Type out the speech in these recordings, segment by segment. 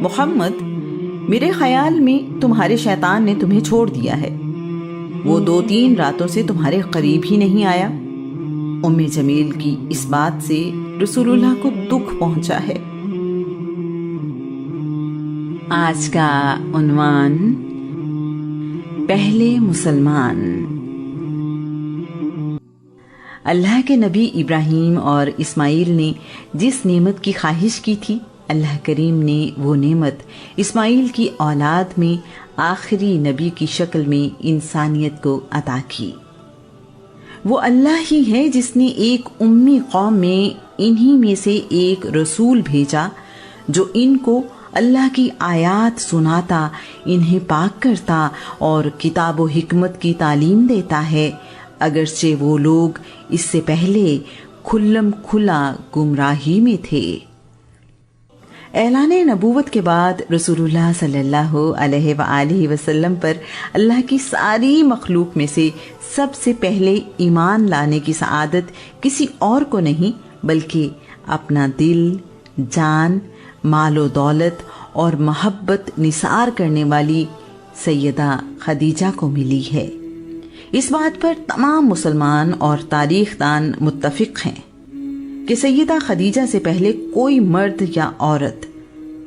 محمد، میرے خیال میں تمہارے شیطان نے تمہیں چھوڑ دیا ہے، وہ 2-3 راتوں سے تمہارے قریب ہی نہیں آیا۔ ام جمیل کی اس بات سے رسول اللہ کو دکھ پہنچا ہے۔ آج کا عنوان پہلے مسلمان۔ اللہ کے نبی ابراہیم اور اسماعیل نے جس نعمت کی خواہش کی تھی، اللہ کریم نے وہ نعمت اسماعیل کی اولاد میں آخری نبی کی شکل میں انسانیت کو عطا کی۔ وہ اللہ ہی ہے جس نے ایک امی قوم میں انہی میں سے ایک رسول بھیجا جو ان کو اللہ کی آیات سناتا، انہیں پاک کرتا اور کتاب و حکمت کی تعلیم دیتا ہے، اگرچہ وہ لوگ اس سے پہلے کھلم کھلا گمراہی میں تھے۔ اعلان نبوت کے بعد رسول اللہ صلی اللہ علیہ وآلہ وسلم پر اللہ کی ساری مخلوق میں سے سب سے پہلے ایمان لانے کی سعادت کسی اور کو نہیں بلکہ اپنا دل، جان، مال و دولت اور محبت نثار کرنے والی سیدہ خدیجہ کو ملی ہے۔ اس بات پر تمام مسلمان اور تاریخ دان متفق ہیں کہ سیدہ خدیجہ سے پہلے کوئی مرد یا عورت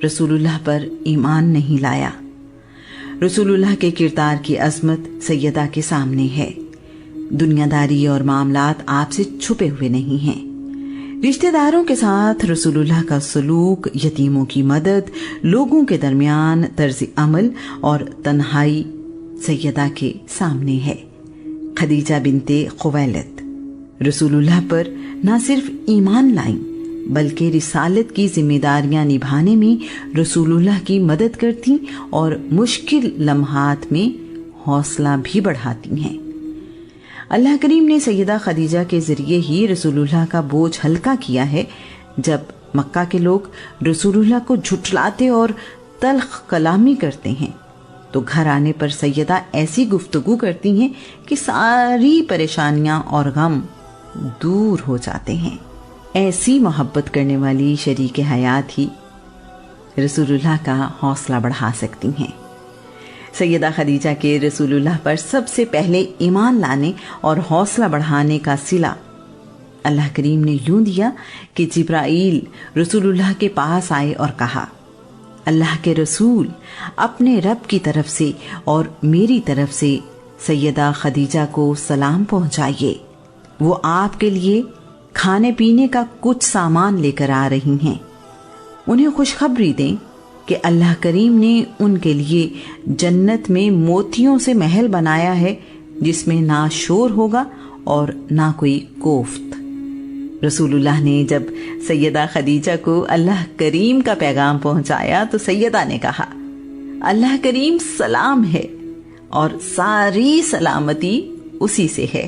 رسول اللہ پر ایمان نہیں لایا۔ رسول اللہ کے کردار کی عظمت سیدہ کے سامنے ہے۔ دنیا داری اور معاملات آپ سے چھپے ہوئے نہیں ہیں۔ رشتہ داروں کے ساتھ رسول اللہ کا سلوک، یتیموں کی مدد، لوگوں کے درمیان طرز عمل اور تنہائی سیدہ کے سامنے ہے۔ خدیجہ بنت خویلد رسول اللہ پر نہ صرف ایمان لائیں بلکہ رسالت کی ذمہ داریاں نبھانے میں رسول اللہ کی مدد کرتی اور مشکل لمحات میں حوصلہ بھی بڑھاتی ہیں۔ اللہ کریم نے سیدہ خدیجہ کے ذریعے ہی رسول اللہ کا بوجھ ہلکا کیا ہے۔ جب مکہ کے لوگ رسول اللہ کو جھٹلاتے اور تلخ کلامی کرتے ہیں تو گھر آنے پر سیدہ ایسی گفتگو کرتی ہیں کہ ساری پریشانیاں اور غم دور ہو جاتے ہیں۔ ایسی محبت کرنے والی شریک حیات ہی رسول اللہ کا حوصلہ بڑھا سکتی ہیں۔ سیدہ خدیجہ کے رسول اللہ پر سب سے پہلے ایمان لانے اور حوصلہ بڑھانے کا صلہ اللہ کریم نے یوں دیا کہ جبرائیل رسول اللہ کے پاس آئے اور کہا، اللہ کے رسول اپنے رب کی طرف سے اور میری طرف سے سیدہ خدیجہ کو سلام پہنچائیے، وہ آپ کے لیے کھانے پینے کا کچھ سامان لے کر آ رہی ہیں، انہیں خوشخبری دیں کہ اللہ کریم نے ان کے لیے جنت میں موتیوں سے محل بنایا ہے جس میں نہ شور ہوگا اور نہ کوئی کوفت۔ رسول اللہ نے جب سیدہ خدیجہ کو اللہ کریم کا پیغام پہنچایا تو سیدہ نے کہا، اللہ کریم سلام ہے اور ساری سلامتی اسی سے ہے۔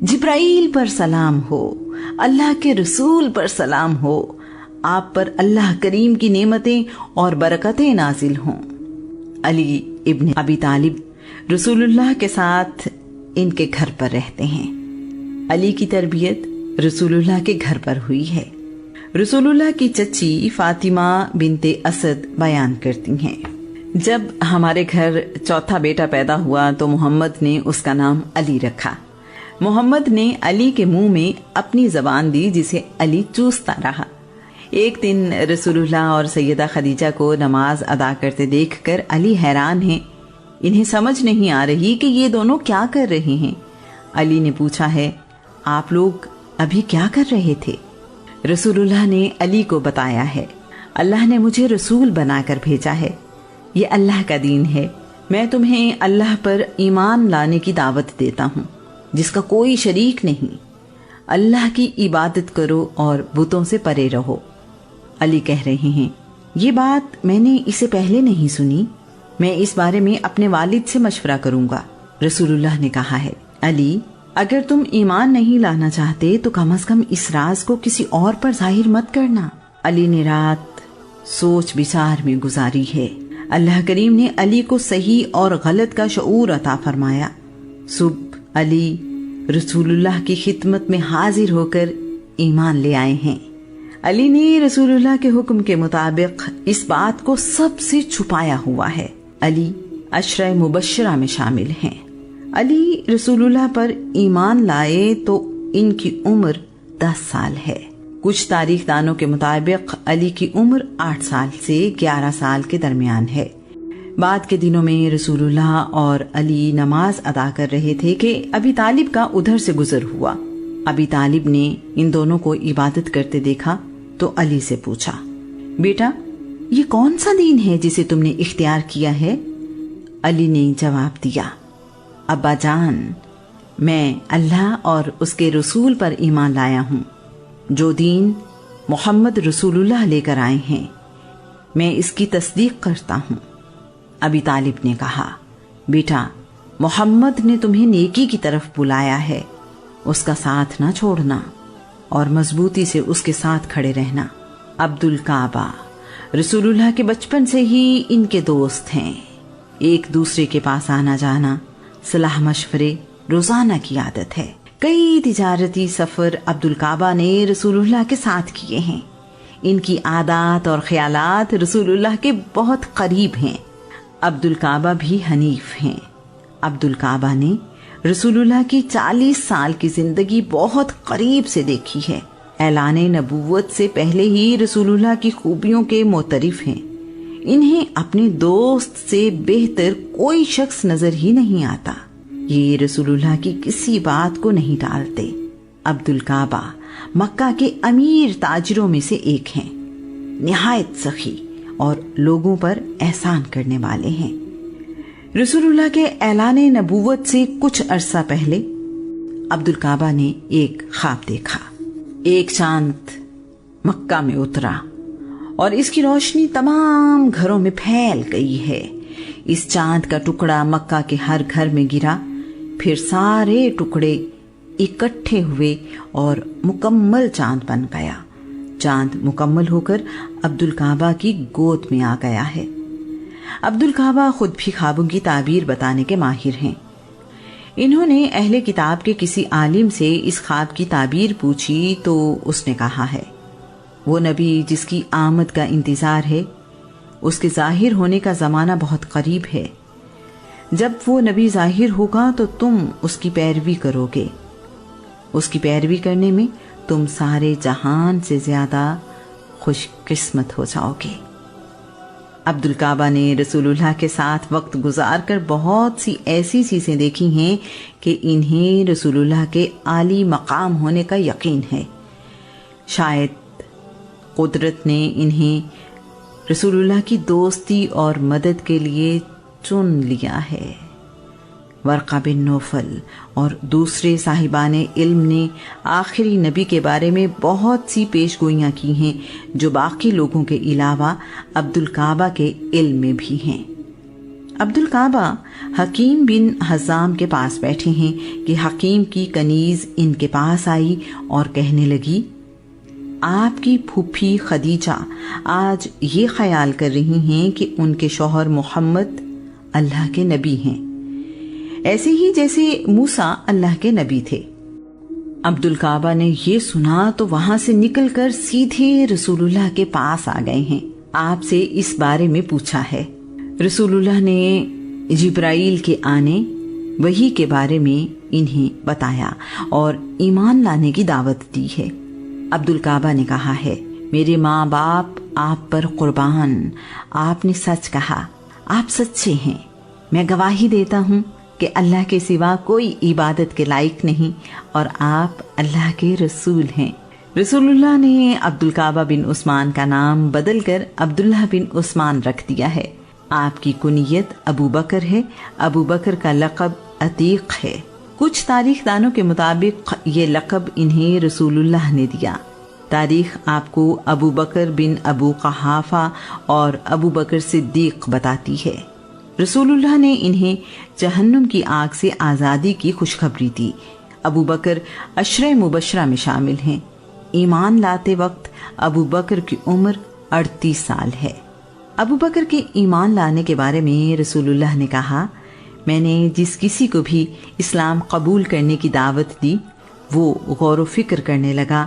جبرائیل پر سلام ہو، اللہ کے رسول پر سلام ہو، آپ پر اللہ کریم کی نعمتیں اور برکتیں نازل ہوں۔ علی ابن ابی طالب رسول اللہ کے ساتھ ان کے گھر پر رہتے ہیں۔ علی کی تربیت رسول اللہ کے گھر پر ہوئی ہے۔ رسول اللہ کی چچی فاطمہ بنت اسد بیان کرتی ہیں، جب ہمارے گھر چوتھا بیٹا پیدا ہوا تو محمد نے اس کا نام علی رکھا۔ محمد نے علی کے منہ میں اپنی زبان دی جسے علی چوستا رہا۔ ایک دن رسول اللہ اور سیدہ خدیجہ کو نماز ادا کرتے دیکھ کر علی حیران ہیں، انہیں سمجھ نہیں آ رہی کہ یہ دونوں کیا کر رہے ہیں۔ علی نے پوچھا ہے، آپ لوگ ابھی کیا کر رہے تھے؟ رسول اللہ نے علی کو بتایا ہے، اللہ نے مجھے رسول بنا کر بھیجا ہے، یہ اللہ کا دین ہے، میں تمہیں اللہ پر ایمان لانے کی دعوت دیتا ہوں جس کا کوئی شریک نہیں، اللہ کی عبادت کرو اور بتوں سے پرے رہو۔ علی کہہ رہے ہیں، یہ بات میں نے اسے پہلے نہیں سنی، میں اس بارے میں اپنے والد سے مشورہ کروں گا۔ رسول اللہ نے کہا ہے، علی اگر تم ایمان نہیں لانا چاہتے تو کم از کم اس راز کو کسی اور پر ظاہر مت کرنا۔ علی نے رات سوچ بچار میں گزاری ہے۔ اللہ کریم نے علی کو صحیح اور غلط کا شعور عطا فرمایا۔ صبح علی رسول اللہ کی خدمت میں حاضر ہو کر ایمان لے آئے ہیں۔ علی نے رسول اللہ کے حکم کے مطابق اس بات کو سب سے چھپایا ہوا ہے۔ علی عشرہ مبشرہ میں شامل ہیں۔ علی رسول اللہ پر ایمان لائے تو ان کی عمر 10 سال ہے۔ کچھ تاریخ دانوں کے مطابق علی کی عمر 8 سال سے 11 سال کے درمیان ہے۔ بعد کے دنوں میں رسول اللہ اور علی نماز ادا کر رہے تھے کہ ابی طالب کا ادھر سے گزر ہوا۔ ابی طالب نے ان دونوں کو عبادت کرتے دیکھا تو علی سے پوچھا، بیٹا یہ کون سا دین ہے جسے تم نے اختیار کیا ہے؟ علی نے جواب دیا، ابا جان، میں اللہ اور اس کے رسول پر ایمان لایا ہوں۔ جو دین محمد رسول اللہ لے کر آئے ہیں میں اس کی تصدیق کرتا ہوں۔ ابی طالب نے کہا، بیٹا محمد نے تمہیں نیکی کی طرف بلایا ہے، اس کا ساتھ نہ چھوڑنا اور مضبوطی سے اس کے ساتھ کھڑے رہنا۔ عبدالکعبہ رسول اللہ کے بچپن سے ہی ان کے دوست ہیں۔ ایک دوسرے کے پاس آنا جانا، صلاح مشورے روزانہ کی عادت ہے۔ کئی تجارتی سفر عبدالکعبہ نے رسول اللہ کے ساتھ کیے ہیں۔ ان کی عادات اور خیالات رسول اللہ کے بہت قریب ہیں۔ عبدالکعبہ بھی حنیف ہیں۔ عبدالکعبہ نے رسول اللہ کی 40 سال کی زندگی بہت قریب سے دیکھی ہے۔ اعلان نبوت سے پہلے ہی رسول اللہ کی خوبیوں کے معترف ہیں۔ انہیں اپنے دوست سے بہتر کوئی شخص نظر ہی نہیں آتا۔ یہ رسول اللہ کی کسی بات کو نہیں ٹالتے۔ عبدالکعبہ مکہ کے امیر تاجروں میں سے ایک ہیں۔ نہایت سخی اور لوگوں پر احسان کرنے والے ہیں۔ رسول اللہ کے اعلان نبوت سے کچھ عرصہ پہلے عبدالکعبہ نے ایک خواب دیکھا۔ ایک چاند مکہ میں اترا اور اس کی روشنی تمام گھروں میں پھیل گئی ہے۔ اس چاند کا ٹکڑا مکہ کے ہر گھر میں گرا، پھر سارے ٹکڑے اکٹھے ہوئے اور مکمل چاند بن گیا۔ چاند مکمل ہو کر عبدالکعبہ کی گود میں آ گیا ہے۔ عبدالکعبہ خود بھی خوابوں کی تعبیر بتانے کے ماہر ہیں۔ انہوں نے اہل کتاب کے کسی عالم سے اس خواب کی تعبیر پوچھی تو اس نے کہا ہے، وہ نبی جس کی آمد کا انتظار ہے، اس کے ظاہر ہونے کا زمانہ بہت قریب ہے۔ جب وہ نبی ظاہر ہوگا تو تم اس کی پیروی کرو گے۔ اس کی پیروی کرنے میں تم سارے جہان سے زیادہ خوش قسمت ہو جاؤ گے۔ عبدالکعبہ نے رسول اللہ کے ساتھ وقت گزار کر بہت سی ایسی چیزیں دیکھی ہیں کہ انہیں رسول اللہ کے عالی مقام ہونے کا یقین ہے۔ شاید قدرت نے انہیں رسول اللہ کی دوستی اور مدد کے لیے چن لیا ہے۔ ورقہ بن نوفل اور دوسرے صاحبان علم نے آخری نبی کے بارے میں بہت سی پیش گوئیاں کی ہیں جو باقی لوگوں کے علاوہ عبدالکعبہ کے علم میں بھی ہیں۔ عبدالکعبہ حکیم بن حزام کے پاس بیٹھے ہیں کہ حکیم کی کنیز ان کے پاس آئی اور کہنے لگی، آپ کی پھوپھی خدیجہ آج یہ خیال کر رہی ہیں کہ ان کے شوہر محمد اللہ کے نبی ہیں، ایسے ہی جیسے موسیٰ اللہ کے نبی تھے۔ عبدالکعبہ نے یہ سنا تو وہاں سے نکل کر سیدھے رسول اللہ کے پاس آ گئے ہیں۔ آپ سے اس بارے میں پوچھا ہے۔ رسول اللہ نے جبرائیل کے آنے، وحی کے بارے میں انہیں بتایا اور ایمان لانے کی دعوت دی ہے۔ عبدالکعبہ نے کہا ہے، میرے ماں باپ آپ پر قربان، آپ نے سچ کہا، آپ سچے ہیں۔ میں گواہی دیتا ہوں کہ اللہ کے سوا کوئی عبادت کے لائق نہیں اور آپ اللہ کے رسول ہیں۔ رسول اللہ نے عبدالکعبہ بن عثمان کا نام بدل کر عبداللہ بن عثمان رکھ دیا ہے۔ آپ کی کنیت ابو بکر ہے۔ ابو بکر کا لقب عتیق ہے۔ کچھ تاریخ دانوں کے مطابق یہ لقب انہیں رسول اللہ نے دیا۔ تاریخ آپ کو ابو بکر بن ابو قحافہ اور ابو بکر صدیق بتاتی ہے۔ رسول اللہ نے انہیں جہنم کی آگ سے آزادی کی خوشخبری دی۔ ابو بکر عشرہ مبشرہ میں شامل ہیں۔ ایمان لاتے وقت ابو بکر کی عمر 38 سال ہے۔ ابو بکر کے ایمان لانے کے بارے میں رسول اللہ نے کہا، میں نے جس کسی کو بھی اسلام قبول کرنے کی دعوت دی وہ غور و فکر کرنے لگا